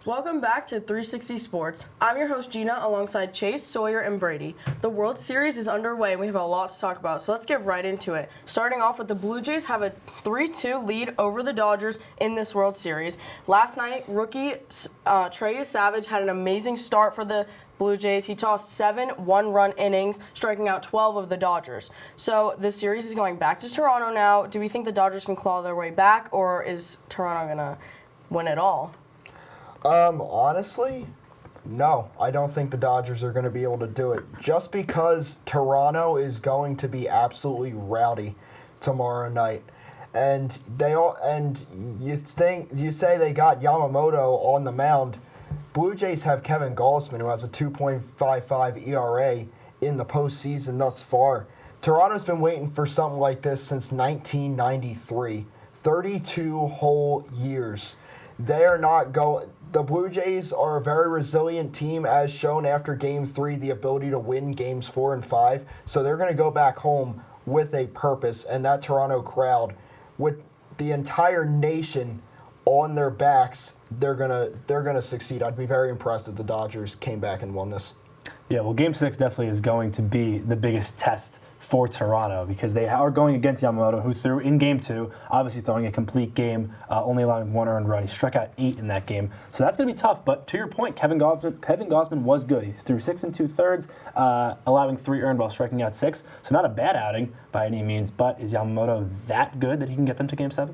Welcome back to 360 Sports. I'm your host, Gina, alongside Chase, Sawyer, and Brady. The World Series is underway, and we have a lot to talk about, so let's get right into it. Starting off with the Blue Jays have a 3-2 lead over the Dodgers in this World Series. Last night, rookie Trey Savage had an amazing start for the Blue Jays. He tossed 7 one-run innings, striking out 12 of the Dodgers. So the series is going back to Toronto now. Do we think the Dodgers can claw their way back, or is Toronto going to win it all? Honestly, no. I don't think the Dodgers are going to be able to do it. Just because Toronto is going to be absolutely rowdy tomorrow night. And you say they got Yamamoto on the mound. Blue Jays have Kevin Gausman, who has a 2.55 ERA in the postseason thus far. Toronto's been waiting for something like this since 1993. 32 whole years. They are not going. The Blue Jays are a very resilient team, as shown after Game 3, the ability to win Games 4 and 5. So they're going to go back home with a purpose, and that Toronto crowd, with the entire nation on their backs, they're gonna succeed. I'd be very impressed if the Dodgers came back and won this. Yeah, well, Game 6 definitely is going to be the biggest test for Toronto because they are going against Yamamoto, who threw in Game 2, obviously throwing a complete game, only allowing 1 earned run. He struck out 8 in that game. So that's going to be tough. But to your point, Kevin Gausman was good. He threw 6 2/3, allowing 3 earned while striking out 6. So not a bad outing by any means. But is Yamamoto that good that he can get them to Game 7?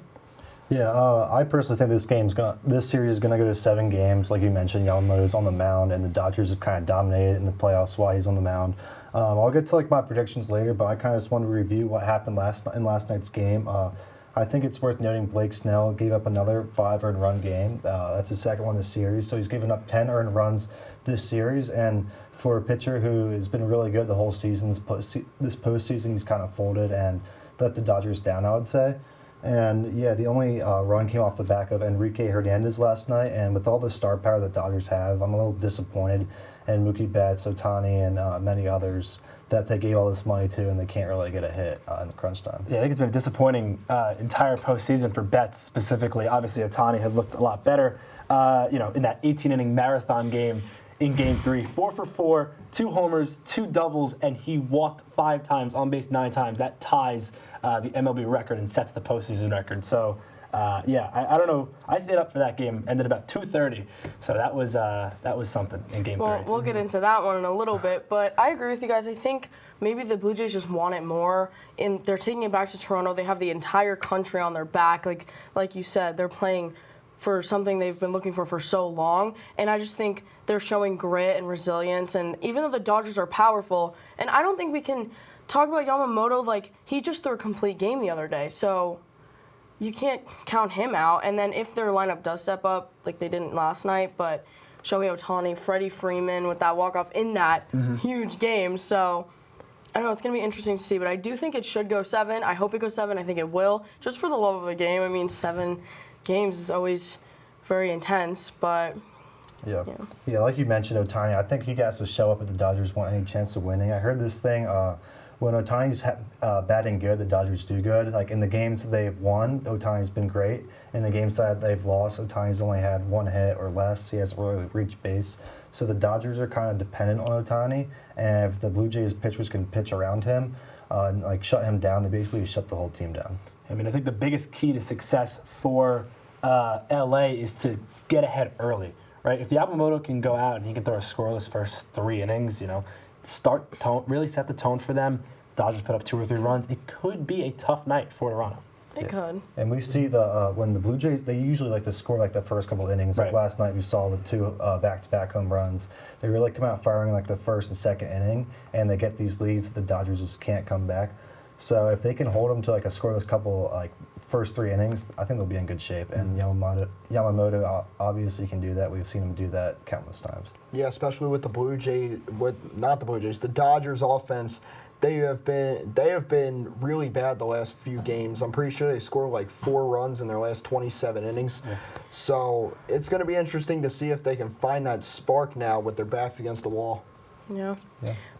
Yeah, I personally think this series is going to go to 7 games. Like you mentioned, Yamamoto's on the mound, and the Dodgers have kind of dominated in the playoffs while he's on the mound. I'll get to my predictions later, but I kind of just want to review what happened in last night's game. I think it's worth noting Blake Snell gave up another 5 earned run game. That's his second one this series, so he's given up 10 earned runs this series. And for a pitcher who has been really good the whole season, this postseason, he's kind of folded and let the Dodgers down, I would say. And yeah, the only run came off the back of Enrique Hernandez last night. And with all the star power that Dodgers have, I'm a little disappointed in Mookie Betts, Ohtani, and many others that they gave all this money to, and they can't really get a hit in the crunch time. Yeah, I think it's been a disappointing entire postseason for Betts specifically. Obviously, Ohtani has looked a lot better. In that 18-inning marathon game in Game 3, 4 for 4, 2 homers, 2 doubles, and he walked 5 times, on base 9 times. That ties the MLB record and sets the postseason record. So, I don't know. I stayed up for that game, ended about 2:30. So that was something in Game 3. Well, we'll get into that one in a little bit, but I agree with you guys. I think maybe the Blue Jays just want it more, and they're taking it back to Toronto. They have the entire country on their back. Like you said, they're playing for something they've been looking for so long, and I just think they're showing grit and resilience. And even though the Dodgers are powerful, and I don't think we can talk about Yamamoto, like, he just threw a complete game the other day, so you can't count him out. And then if their lineup does step up, like they didn't last night, but Shohei Ohtani, Freddie Freeman with that walk-off in that huge game. So, I don't know, it's going to be interesting to see, but I do think it should go 7. I hope it goes 7. I think it will, just for the love of the game. I mean, 7 games is always very intense, but... Yeah, like you mentioned, Ohtani, I think he has to show up if the Dodgers want any chance of winning. I heard this thing, when Ohtani's batting good, the Dodgers do good. Like in the games they've won, Ohtani's been great. In the games that they've lost, Ohtani's only had 1 hit or less. He hasn't really reached base. So the Dodgers are kind of dependent on Ohtani, and if the Blue Jays pitchers can pitch around him, and shut him down, they basically shut the whole team down. I mean, I think the biggest key to success for LA is to get ahead early. Right, if Yamamoto can go out and he can throw a scoreless first 3 innings, really set the tone for them. Dodgers put up 2 or 3 runs. It could be a tough night for Toronto. It could. And we see when the Blue Jays, they usually like to score like the first couple innings. Like last night we saw the 2 back-to-back home runs. They really come out firing like the first and second inning, and they get these leads that the Dodgers just can't come back. So if they can hold them to like a scoreless couple first 3 innings, I think they'll be in good shape. And Yamamoto obviously can do that. We've seen him do that countless times. Yeah, especially with the Dodgers offense. They have been really bad the last few games. I'm pretty sure they scored like 4 runs in their last 27 innings. Yeah. So it's going to be interesting to see if they can find that spark now with their backs against the wall. Yeah.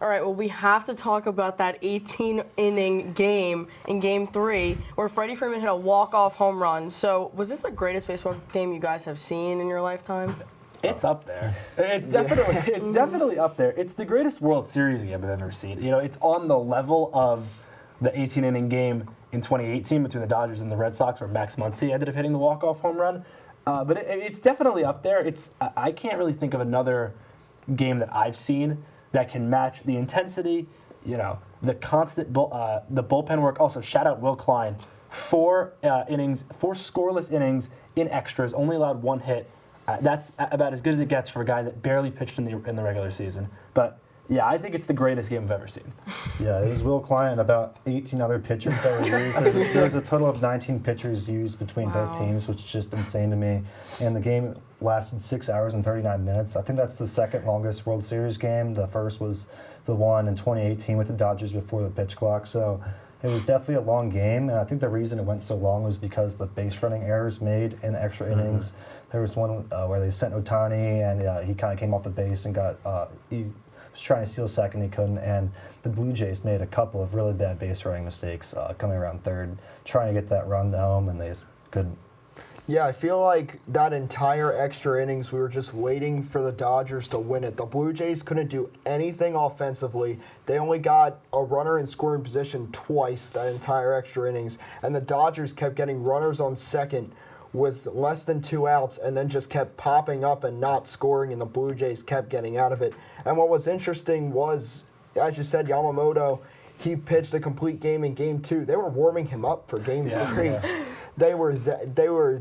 All right, well, we have to talk about that 18-inning game in Game 3 where Freddie Freeman hit a walk-off home run. So was this the greatest baseball game you guys have seen in your lifetime? It's up there. It's definitely up there. It's the greatest World Series game I've ever seen. You know, it's on the level of the 18-inning game in 2018 between the Dodgers and the Red Sox, where Max Muncy ended up hitting the walk-off home run. But it's definitely up there. I can't really think of another game that I've seen that can match the intensity, you know, the constant the bullpen work. Also, shout out Will Klein. 4 scoreless innings in extras, only allowed 1 hit. That's about as good as it gets for a guy that barely pitched in the regular season. But yeah, I think it's the greatest game I've ever seen. Yeah, it was Will Klein and about 18 other pitchers that were used. There was a total of 19 pitchers used between both teams, which is just insane to me. And the game lasted 6 hours and 39 minutes. I think that's the second longest World Series game. The first was the one in 2018 with the Dodgers before the pitch clock. So it was definitely a long game, and I think the reason it went so long was because the base running errors made in the extra innings. There was one where they sent Ohtani, and he kind of came off the base and got he was trying to steal second, he couldn't, and the Blue Jays made a couple of really bad base running mistakes coming around third, trying to get that run home, and they just couldn't. Yeah, I feel like that entire extra innings, we were just waiting for the Dodgers to win it. The Blue Jays couldn't do anything offensively. They only got a runner in scoring position twice that entire extra innings, and the Dodgers kept getting runners on second with less than 2 outs and then just kept popping up and not scoring, and the Blue Jays kept getting out of it. And what was interesting was, as you said, Yamamoto, he pitched a complete game in Game 2. They were warming him up for Game 3. Yeah. They were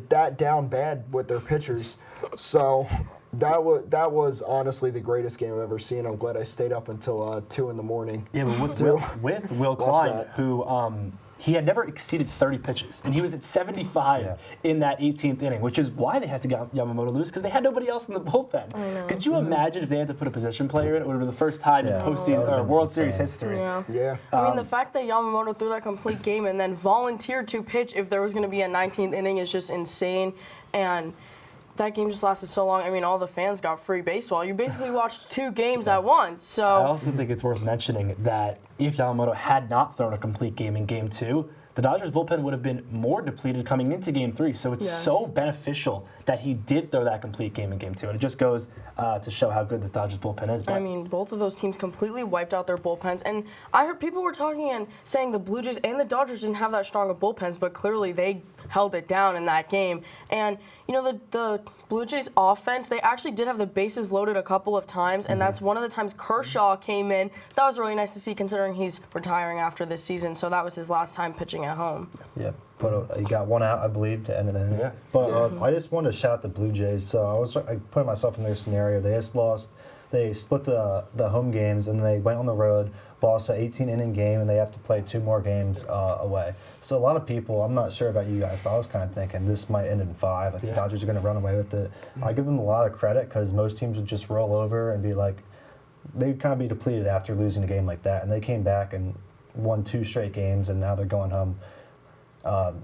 that down bad with their pitchers. So that was honestly the greatest game I've ever seen. I'm glad I stayed up until 2 in the morning. Yeah, but with Will Klein, who he had never exceeded 30 pitches, and he was at 75 in that 18th inning, which is why they had to get Yamamoto loose, because they had nobody else in the bullpen. Could you imagine if they had to put a position player in? It would have been the first time in postseason or World Series history. Yeah. I mean, the fact that Yamamoto threw that complete game and then volunteered to pitch if there was going to be a 19th inning is just insane. And that game just lasted so long. I mean, all the fans got free baseball. You basically watched 2 games at once. So I also think it's worth mentioning that if Yamamoto had not thrown a complete game in Game 2, the Dodgers bullpen would have been more depleted coming into Game 3. So it's so beneficial that he did throw that complete game in Game 2. And it just goes to show how good this Dodgers bullpen is. But I mean, both of those teams completely wiped out their bullpens. And I heard people were talking and saying the Blue Jays and the Dodgers didn't have that strong of bullpens, but clearly they held it down in that game. And, you know, the Blue Jays offense, they actually did have the bases loaded a couple of times, and that's one of the times Kershaw came in. That was really nice to see, considering he's retiring after this season, so that was his last time pitching at home. Yeah, but he got 1 out, I believe, to end the inning. Yeah. But I just wanted to shout out the Blue Jays. So I was putting myself in their scenario. They just lost. They split the home games, and they went on the road, lost an 18-inning game, and they have to play 2 more games away. So a lot of people, I'm not sure about you guys, but I was kind of thinking this might end in 5. I think Dodgers are going to run away with it. I give them a lot of credit because most teams would just roll over and be like, they'd kind of be depleted after losing a game like that. And they came back and won 2 straight games, and now they're going home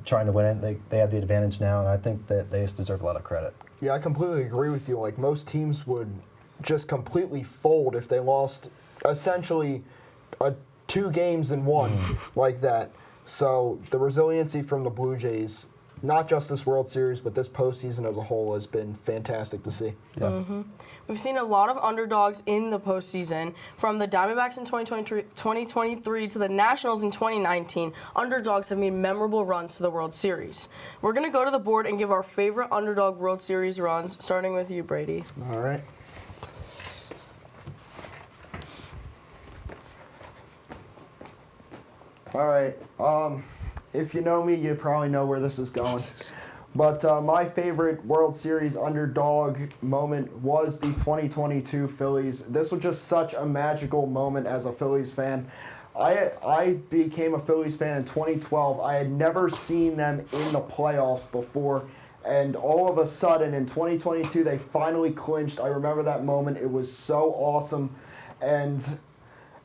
trying to win it. They have the advantage now, and I think that they just deserve a lot of credit. Yeah, I completely agree with you. Like, most teams would just completely fold if they lost essentially 2 games in 1 like that. So the resiliency from the Blue Jays, not just this World Series, but this postseason as a whole, has been fantastic to see. Yeah. We've seen a lot of underdogs in the postseason, from the Diamondbacks in 2023 to the Nationals in 2019. Underdogs have made memorable runs to the World Series. We're going to go to the board and give our favorite underdog World Series runs, starting with you, Brady. All right. All right. If you know me, you probably know where this is going. But my favorite World Series underdog moment was the 2022 Phillies. This was just such a magical moment as a Phillies fan. I became a Phillies fan in 2012. I had never seen them in the playoffs before. And all of a sudden, in 2022, they finally clinched. I remember that moment. It was so awesome.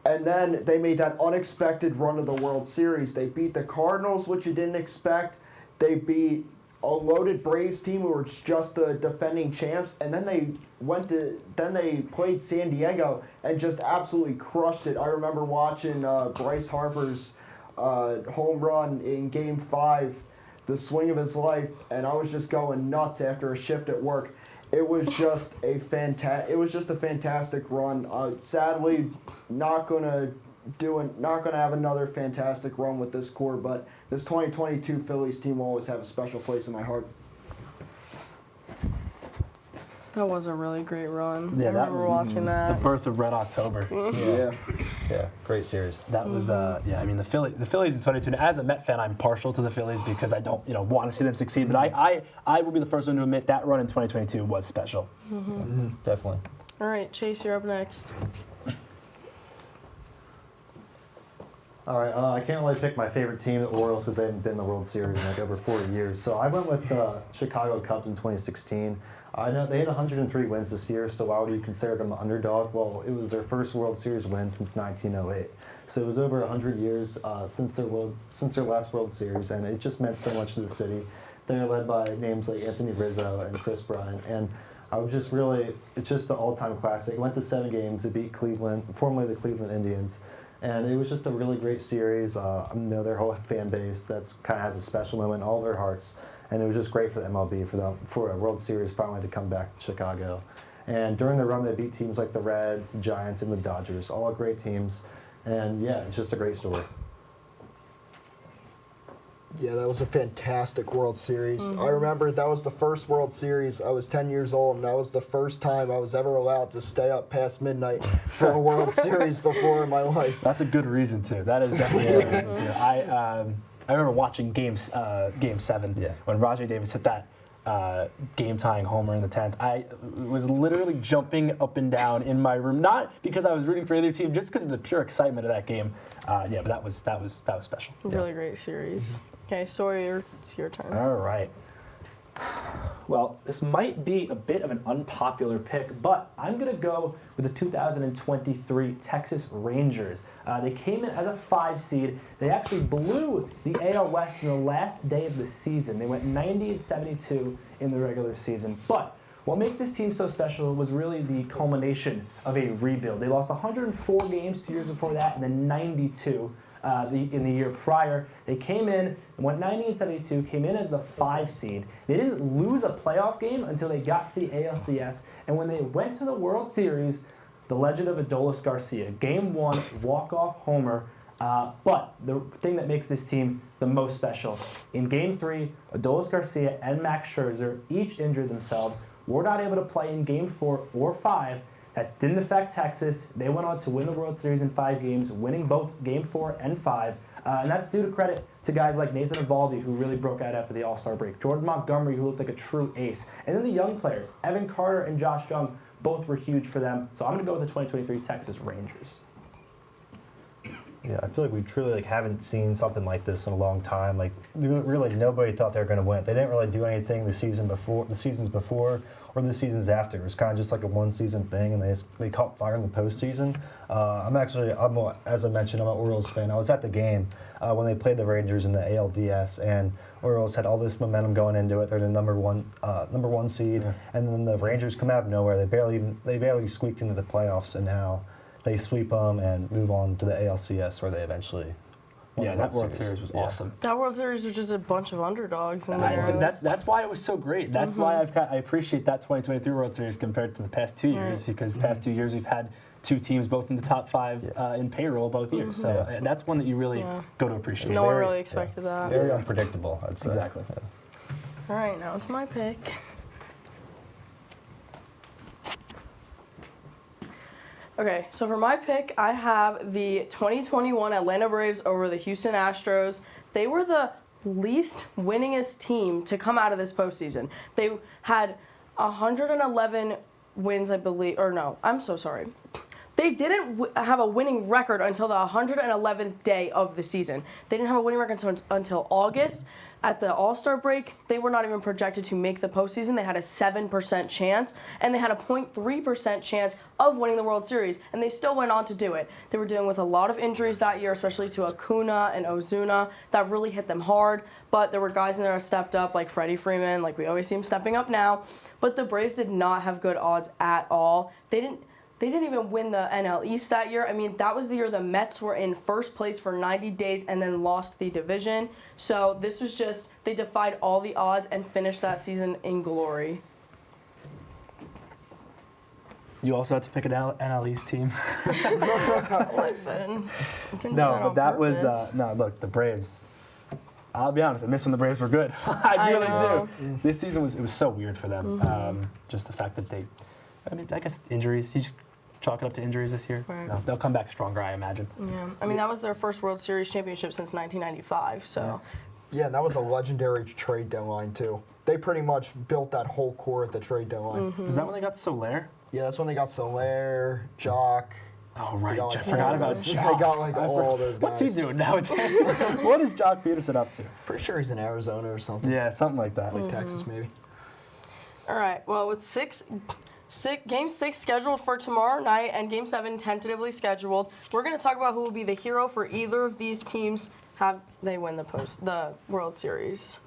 And then they made that unexpected run of the World Series. They beat the Cardinals, which you didn't expect. They beat a loaded Braves team who were just the defending champs. And then they played San Diego and just absolutely crushed it. I remember watching Bryce Harper's home run in Game 5, the swing of his life, and I was just going nuts after a shift at work. It was just a fantastic run. Sadly, not gonna have another fantastic run with this core, but this 2022 Phillies team will always have a special place in my heart. That was a really great run. Yeah, I that remember was watching that. the birth of Red October. Yeah. Great series. That was, I mean, the Phillies in 22. As a Met fan, I'm partial to the Phillies because I don't, want to see them succeed. But I will be the first one to admit that run in 2022 was special. Definitely. All right, Chase, you're up next. All right, I can't really pick my favorite team, the Orioles, because they haven't been in the World Series in like over 40 years. So I went with the Chicago Cubs in 2016. I know they had 103 wins this year, so why would you consider them an underdog? Well, it was their first World Series win since 1908. So it was over 100 years since their last World Series, and it just meant so much to the city. They're led by names like Anthony Rizzo and Chris Bryant, and I was just really, it's just an all-time classic. It went to 7 games. It beat Cleveland, formerly the Cleveland Indians. And it was just a really great series. I know their whole fan base that's kind of has a special moment in all their hearts. And it was just great for the MLB for a World Series finally to come back to Chicago. And during the run, they beat teams like the Reds, the Giants, and the Dodgers, all great teams. And yeah, it's just a great story. Yeah, that was a fantastic World Series. I remember that was the first World Series. I was 10 years old, and that was the first time I was ever allowed to stay up past midnight for a World Series before in my life. That's a good reason to. That is definitely a good reason to. I remember watching Game 7 when Rajay Davis hit that game-tying homer in the 10th. I was literally jumping up and down in my room, not because I was rooting for either team, just because of the pure excitement of that game. But that was special. Really great series. Okay, Sawyer, it's your turn. All right. Well, this might be a bit of an unpopular pick, but I'm going to go with the 2023 Texas Rangers. They came in as a 5 seed. They actually blew the AL West in the last day of the season. They went 90-72 in the regular season. But what makes this team so special was really the culmination of a rebuild. They lost 104 games 2 years before that, and then 92 in the year prior. They came in and went 90-72, came in as the 5 seed. They didn't lose a playoff game until they got to the ALCS, and when they went to the World Series, the legend of Adolis Garcia, Game 1, walk-off homer. But the thing that makes this team the most special, in Game 3, Adolis Garcia and Max Scherzer each injured themselves, were not able to play in Game 4 or 5. That didn't affect Texas. They went on to win the World Series in 5 games, winning both Game 4 and 5. And that's due to credit to guys like Nathan Eovaldi, who really broke out after the All-Star break, Jordan Montgomery, who looked like a true ace. And then the young players, Evan Carter and Josh Jung, both were huge for them. So I'm going to go with the 2023 Texas Rangers. Yeah, I feel like we truly haven't seen something like this in a long time. Like really, nobody thought they were going to win. They didn't really do anything the seasons before, or the seasons after. It was kind of just like a one-season thing, and they caught fire in the postseason. As I mentioned, I'm an Orioles fan. I was at the game when they played the Rangers in the ALDS, and Orioles had all this momentum going into it. They're the number one seed, and then the Rangers come out of nowhere. They barely squeaked into the playoffs, and now they sweep them and move on to the ALCS, where they eventually won the That World Series was Yeah. awesome. That World Series was just a bunch of underdogs in there. That's why it was so great. That's why I appreciate that 2023 World Series compared to the past 2 years, because the past 2 years we've had 2 teams both in the top 5 in payroll both years. So that's one that you really go to appreciate. No one really expected that. Very unpredictable, I'd say. Exactly. Yeah. All right, now it's my pick. Okay, so for my pick, I have the 2021 Atlanta Braves over the Houston Astros. They were the least winningest team to come out of this postseason. They had 111 wins, I believe, or no, I'm so sorry. They didn't have a winning record until the 111th day of the season. They didn't have a winning record until August. At the All-Star break, they were not even projected to make the postseason. They had a 7% chance, and they had a 0.3% chance of winning the World Series, and they still went on to do it. They were dealing with a lot of injuries that year, especially to Acuna and Ozuna. That really hit them hard, but there were guys in there that stepped up, like Freddie Freeman, like we always see him stepping up now. But the Braves did not have good odds at all. They didn't even win the NL East that year. I mean, that was the year the Mets were in first place for 90 days and then lost the division. So this was just, they defied all the odds and finished that season in glory. You also had to pick an Analysts team. Listen. No, but that was look, the Braves. I'll be honest, I miss when the Braves were good. I really do. This season was so weird for them. Just the fact that I guess injuries. You just chalk it up to injuries this year. Right. No, they'll come back stronger, I imagine. Yeah. I mean, that was their first World Series championship since 1995. So. Yeah, and that was a legendary trade deadline too. They pretty much built that whole core at the trade deadline. Was that when they got Solaire? Yeah, that's when they got Sawyer, Jock. Oh, right. got, I like, forgot about They Jock. got like all those guys. What's he doing nowadays? What is Jock Peterson up to? Pretty sure he's in Arizona or something. Yeah, something like that. Like Texas maybe. All right. Well, with Game 6 scheduled for tomorrow night and Game 7 tentatively scheduled, we're going to talk about who will be the hero for either of these teams have they win the World Series.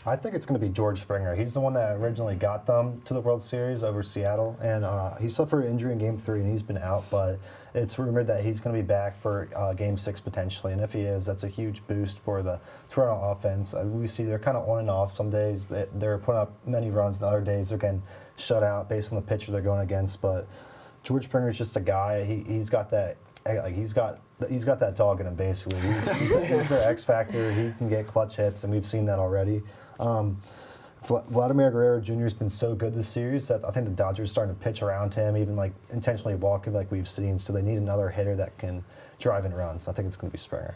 I think it's going to be George Springer. He's the one that originally got them to the World Series over Seattle, and he suffered an injury in Game 3, and he's been out, but it's rumored that he's going to be back for Game 6 potentially, and if he is, that's a huge boost for the Toronto offense. We see they're kind of on and off. Some days they're putting up many runs, the other days they're getting shut out based on the pitcher they're going against, but George Springer is just a guy. He's got that. He's got that dog in him, basically. He's their X factor. He can get clutch hits, and we've seen that already. Vladimir Guerrero Jr. has been so good this series that I think the Dodgers are starting to pitch around him, even like intentionally walking like we've seen. So they need another hitter that can drive in runs. I think it's going to be Springer.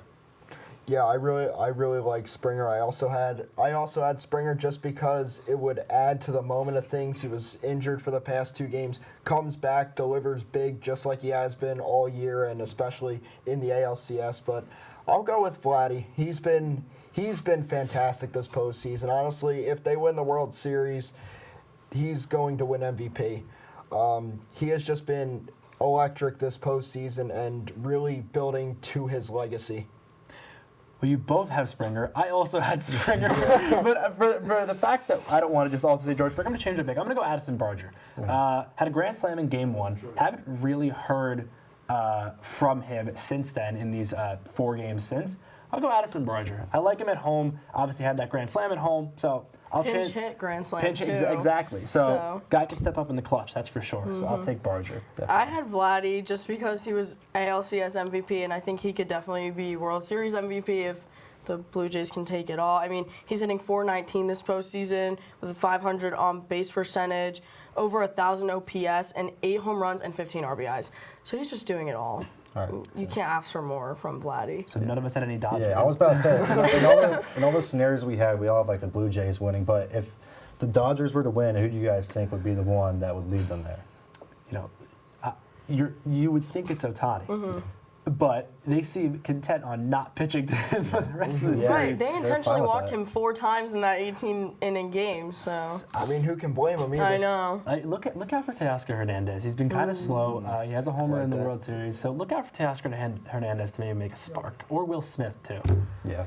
Yeah, I really like Springer. I also had Springer just because it would add to the moment of things. He was injured for the past 2 games, comes back, delivers big just like he has been all year, and especially in the ALCS. But I'll go with Vladdy. He's been fantastic this postseason. Honestly, if they win the World Series, he's going to win MVP. He has just been electric this postseason and really building to his legacy. Well, you both have Springer. I also had Springer. But for the fact that I don't want to just also say George Springer, I'm going to change it big. I'm going to go Addison Barger. Had a grand slam in Game 1. Haven't really heard from him since then in these 4 games since. I'll go Addison Barger. I like him at home. Obviously had that grand slam at home, so I'll Pinch change. hit grand slam Pinch too. Exactly. So guy can step up in the clutch, that's for sure. So I'll take Barger. Definitely. I had Vladdy just because he was ALCS MVP, and I think he could definitely be World Series MVP if the Blue Jays can take it all. I mean, he's hitting .419 this postseason with a 500 on base percentage, over 1,000 OPS, and 8 home runs and 15 RBIs. So he's just doing it all. Right. You can't ask for more from Vladdy. So none of us had any Dobbins. Yeah, I was about to say, in all the scenarios we had, we all have like the Blue Jays winning, but if the Dodgers were to win, who do you guys think would be the one that would lead them there? You would think it's Ohtani. But they seem content on not pitching to him for the rest of the series. Right, they intentionally with walked that. him 4 times in that 18-inning game. So I mean, who can blame him either? I know. Look out for Teoscar Hernandez. He's been kind of slow. He has a homer Like in the that. World Series. So look out for Teoscar Hernandez to maybe make a spark. Or Will Smith, too. Yeah.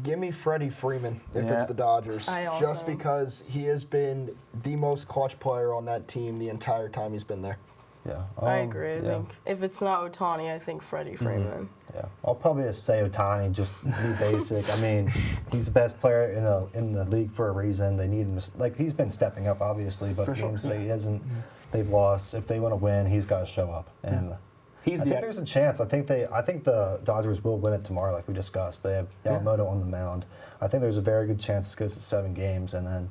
Give me Freddie Freeman if Yeah. it's the Dodgers. I also- Just because he has been the most clutch player on that team the entire time he's been there. Yeah. I agree. I yeah. think if it's not Ohtani, I think Freddie Freeman. Yeah, I'll probably just say Ohtani, just be basic. I mean, he's the best player in the league for a reason. They need him. Like he's been stepping up, obviously, but For sure, games that he yeah. hasn't, they've lost. If they want to win, he's got to show up. And I think there's a chance. I think the Dodgers will win it tomorrow, like we discussed. They have Yamamoto on the mound. I think there's a very good chance this goes to 7 games, and then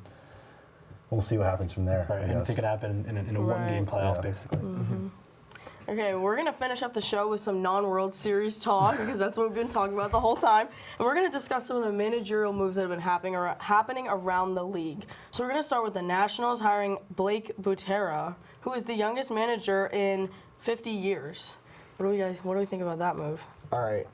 we'll see what happens from there. Right, I anything guess. could happen in a one-game playoff, Yeah. basically. Okay, we're going to finish up the show with some non-World Series talk because that's what we've been talking about the whole time. And we're going to discuss some of the managerial moves that have been happening around the league. So we're going to start with the Nationals hiring Blake Butera, who is the youngest manager in 50 years. What do we think about that move? All right.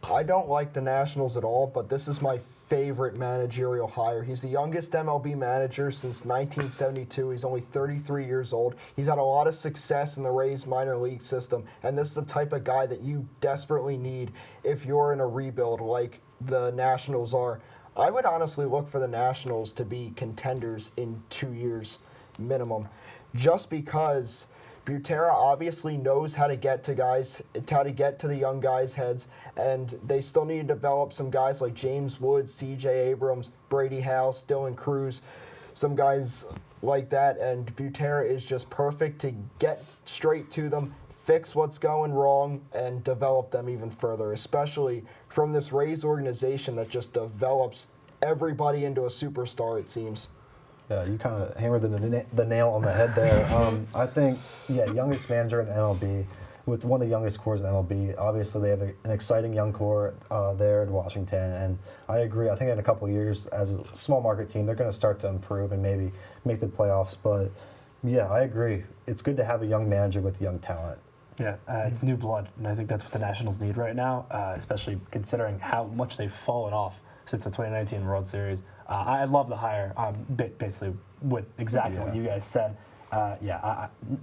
I don't like the Nationals at all, but this is my favorite managerial hire. He's the youngest MLB manager since 1972. He's only 33 years old. He's had a lot of success in the Rays minor league system, and this is the type of guy that you desperately need if you're in a rebuild like the Nationals are. I would honestly look for the Nationals to be contenders in 2 years minimum, just because Butera obviously knows how to get to the young guys' heads, and they still need to develop some guys like James Woods, C.J. Abrams, Brady House, Dylan Cruz. some guys like that, and Butera is just perfect to get straight to them, fix what's going wrong, and develop them even further, especially from this Rays organization that just develops everybody into a superstar, it seems. Yeah, you kind of hammered the nail on the head there. I think, youngest manager in the MLB, with one of the youngest cores in the MLB. Obviously, they have an exciting young core there in Washington, and I agree. I think in a couple of years, as a small market team, they're going to start to improve and maybe make the playoffs. But yeah, I agree. It's good to have a young manager with young talent. Yeah, it's new blood, and I think that's what the Nationals need right now, especially considering how much they've fallen off since the 2019 World Series. I love the hire, basically with exactly what you guys said. I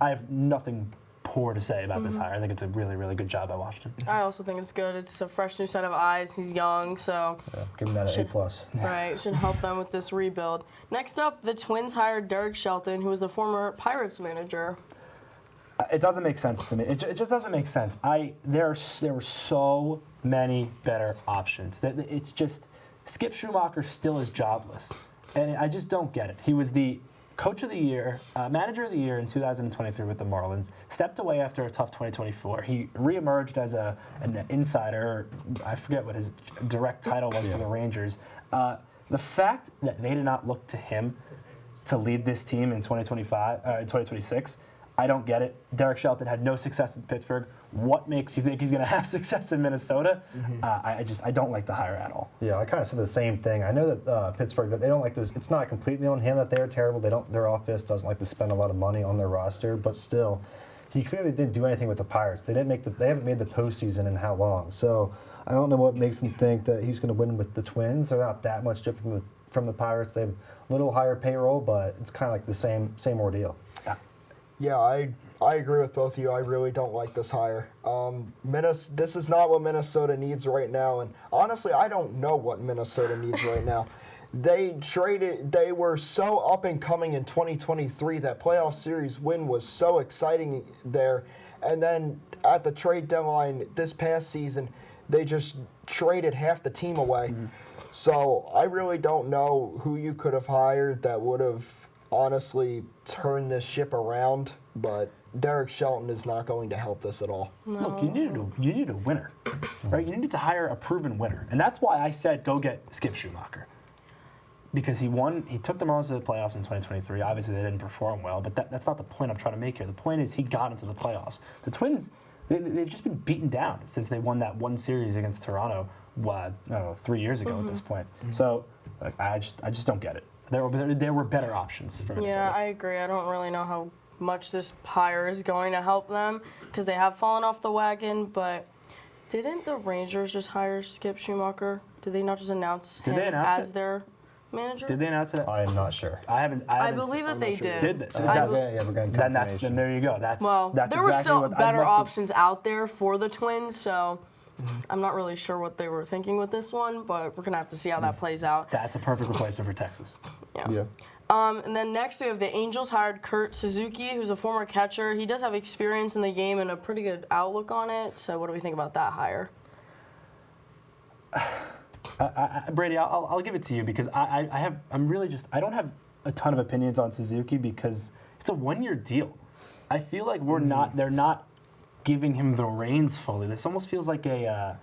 have nothing poor to say about this hire. I think it's a really, really good job by Washington. I also think it's good. It's a fresh new set of eyes. He's young, so Yeah, give him that an A+. right, should help them with this rebuild. Next up, the Twins hired Derek Shelton, who was the former Pirates manager. It doesn't make sense to me. It just doesn't make sense. There were so many better options. It's just Skip Schumacher still is jobless, and I just don't get it. He was the coach of the year, manager of the year in 2023 with the Marlins. Stepped away after a tough 2024. He reemerged as an insider. I forget what his direct title was for the Rangers. The fact that they did not look to him to lead this team in 2026. I don't get it. Derek Shelton had no success in Pittsburgh. What makes you think he's going to have success in Minnesota? I don't like the hire at all. Yeah, I kind of said the same thing. I know that Pittsburgh, they don't like this. It's not completely on him that they're terrible. Their office doesn't like to spend a lot of money on their roster, but still, he clearly didn't do anything with the Pirates. They haven't made the postseason in how long? So I don't know what makes them think that he's going to win with the Twins. They're not that much different from the Pirates. They have a little higher payroll, but it's kind of like the same ordeal. Yeah, I agree with both of you. I really don't like this hire. This is not what Minnesota needs right now, and honestly, I don't know what Minnesota needs right now. They were so up and coming in 2023. That playoff series win was so exciting there, and then at the trade deadline this past season, they just traded half the team away. So I really don't know who you could have hired that would have honestly turn this ship around, but Derek Shelton is not going to help this at all. No. Look, you need a winner, right? You need to hire a proven winner, and that's why I said go get Skip Schumacher, because he took the Marlins to the playoffs in 2023. Obviously, they didn't perform well, but that's not the point I'm trying to make here. The point is he got into the playoffs. The Twins, they've just been beaten down since they won that one series against Toronto. I don't know, 3 years ago at this point. So I just don't get it. There were better options for Minnesota. Yeah, I agree. I don't really know how much this hire is going to help them because they have fallen off the wagon. But didn't the Rangers just hire Skip Schumacher? Did they not just announce him as their manager? Did they announce it? I am not sure. I believe that they did. Did they? So is we're getting confirmation. Then there you go. That's there were exactly still what better options out there for the Twins, so I'm not really sure what they were thinking with this one, but we're going to have to see how that plays out. That's a perfect replacement for Texas. Yeah. And then next we have the Angels hired Kurt Suzuki, who's a former catcher. He does have experience in the game and a pretty good outlook on it. So what do we think about that hire? Brady, I'll give it to you because I don't have a ton of opinions on Suzuki because it's a 1-year deal. I feel like they're not giving him the reins fully. This almost feels like a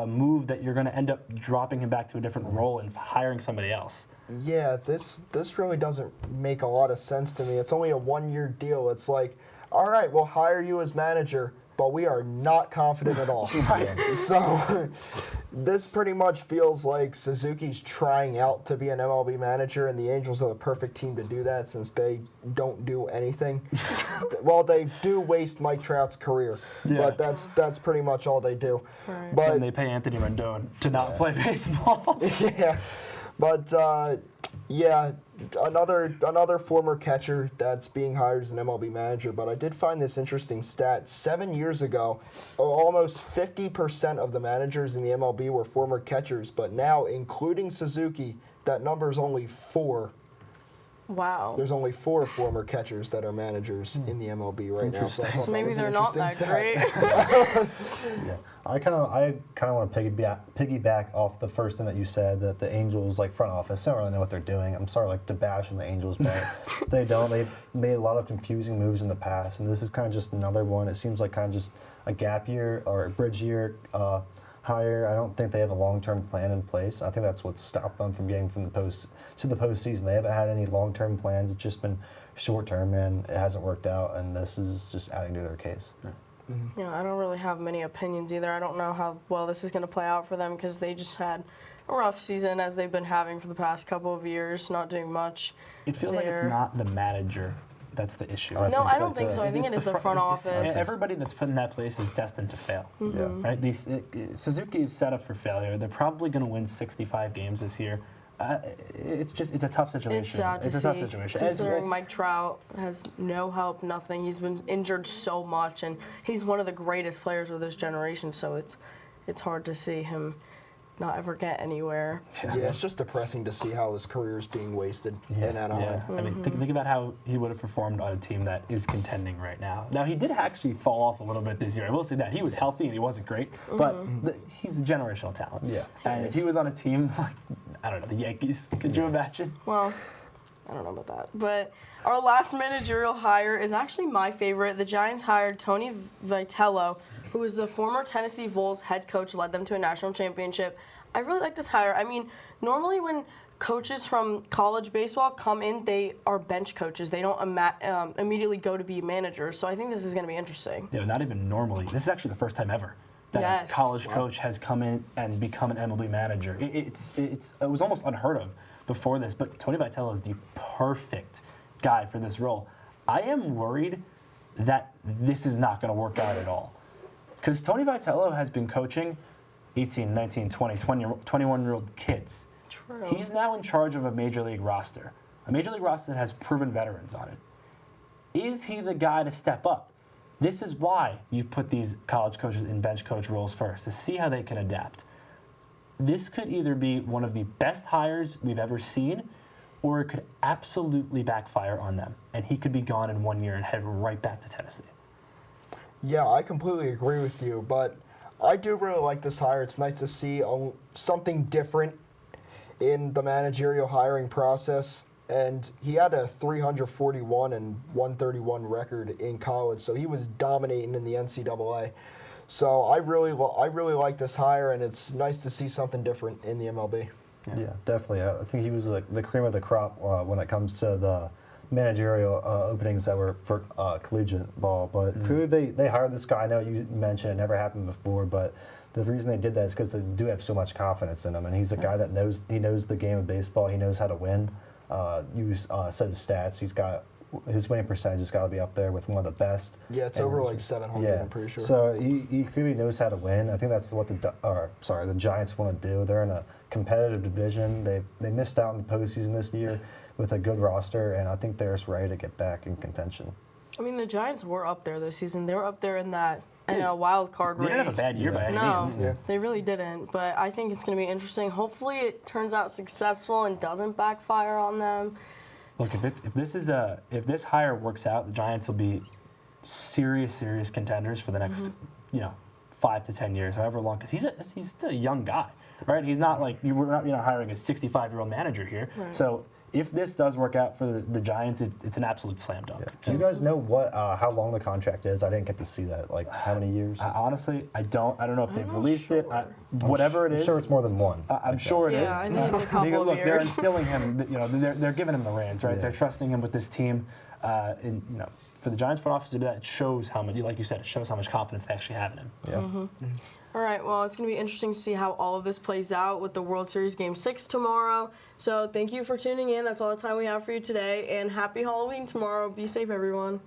move that you're going to end up dropping him back to a different role and hiring somebody else. Yeah, this really doesn't make a lot of sense to me. It's only a 1-year deal. It's like, all right, we'll hire you as manager, but we are not confident at all. So this pretty much feels like Suzuki's trying out to be an MLB manager, and the Angels are the perfect team to do that since they don't do anything. Well, they do waste Mike Trout's career, but that's pretty much all they do. Right. But And they pay Anthony Rendon to not play baseball. yeah, but another former catcher that's being hired as an MLB manager. But I did find this interesting stat. 7 years ago, almost 50% of the managers in the MLB were former catchers. But now, including Suzuki, that number is only 4. Wow. There's only 4 former catchers that are managers in the MLB right now. So, I thought So that maybe was an they're not that interesting stat. great. Yeah, I kind of want to piggyback off the first thing that you said, that the Angels front office don't really know what they're doing. I'm sorry to bash on the Angels, but they don't. They've made a lot of confusing moves in the past, and this is kind of just another one. It seems like kind of just a gap year or a bridge year hire. I don't think they have a long-term plan in place. I think that's what stopped them from getting from the postseason. They haven't had any long-term plans. It's just been short-term, and it hasn't worked out. And this is just adding to their case. Yeah, I don't really have many opinions either. I don't know how well this is going to play out for them because they just had a rough season as they've been having for the past couple of years, not doing much. It feels like it's not the manager that's the issue. Oh, No, I don't think so. I think it is the front office. Everybody that's put in that place is destined to fail. Yeah. Right? Suzuki is set up for failure. They're probably going to win 65 games this year. It's a tough situation. It's sad to see, a tough situation. considering Mike Trout has no help, nothing. He's been injured so much, and he's one of the greatest players of this generation. So it's hard to see him not ever get anywhere. Yeah, it's just depressing to see how his career is being wasted in Anaheim. Yeah. I mean, think about how he would have performed on a team that is contending right now. Now, he did actually fall off a little bit this year. I will say that. He was healthy and he wasn't great, but he's a generational talent. Yeah. And if he was on a team like, I don't know, the Yankees, could you imagine? Well, I don't know about that. But our last managerial hire is actually my favorite. The Giants hired Tony Vitello, who is the former Tennessee Vols head coach, led them to a national championship. I really like this hire. I mean, normally when coaches from college baseball come in, they are bench coaches. They don't immediately go to be managers. So I think this is going to be interesting. Yeah, not even normally. This is actually the first time ever that a college coach has come in and become an MLB manager. It was almost unheard of before this, but Tony Vitello is the perfect guy for this role. I am worried that this is not going to work out at all. Because Tony Vitello has been coaching 18, 19, 20, 21-year-old kids. True. He's now in charge of a major league roster. A major league roster that has proven veterans on it. Is he the guy to step up? This is why you put these college coaches in bench coach roles first, to see how they can adapt. This could either be one of the best hires we've ever seen, or it could absolutely backfire on them. And he could be gone in 1 year and head right back to Tennessee. Yeah, I completely agree with you, but I do really like this hire. It's nice to see something different in the managerial hiring process. And he had a 341 and 131 record in college, so he was dominating in the NCAA. So I really like this hire, and it's nice to see something different in the MLB. Yeah, definitely. I think he was the cream of the crop when it comes to the managerial openings that were for collegiate ball. But clearly they hired this guy. I know you mentioned it never happened before, but the reason they did that is because they do have so much confidence in him. And he's a guy that knows the game of baseball. He knows how to win. You said his stats. He's got his winning percentage has got to be up there with one of the best. Yeah, it's over like 700, yeah. I'm pretty sure. So he clearly knows how to win. I think that's what the Giants want to do. They're in a competitive division. They missed out in the postseason this year with a good roster, and I think they're just ready to get back in contention. I mean, the Giants were up there this season. They were up there in that wild card race. They didn't have a bad year by any means. No, they really didn't. But I think it's going to be interesting. Hopefully it turns out successful and doesn't backfire on them. Look, if this hire works out, the Giants will be serious contenders for the next 5 to 10 years, however long. Because he's still a young guy, right? He's not like we're not hiring a 65-year-old manager here. Right. So if this does work out for the Giants, it's an absolute slam dunk. Yeah. Do you guys know how long the contract is? I didn't get to see that. Like how many years? Honestly, I don't know if they've released it. Whatever it is, I'm sure it's more than one. I'm sure it is. Yeah, I think it's a couple of years. They're instilling him. They're giving him the reins, right? Yeah. They're trusting him with this team. For the Giants front office to do that, it shows how much, like you said, it shows how much confidence they actually have in him. Yeah. Mm-hmm. All right, well, it's going to be interesting to see how all of this plays out with the World Series Game 6 tomorrow. So thank you for tuning in. That's all the time we have for you today. And happy Halloween tomorrow. Be safe, everyone.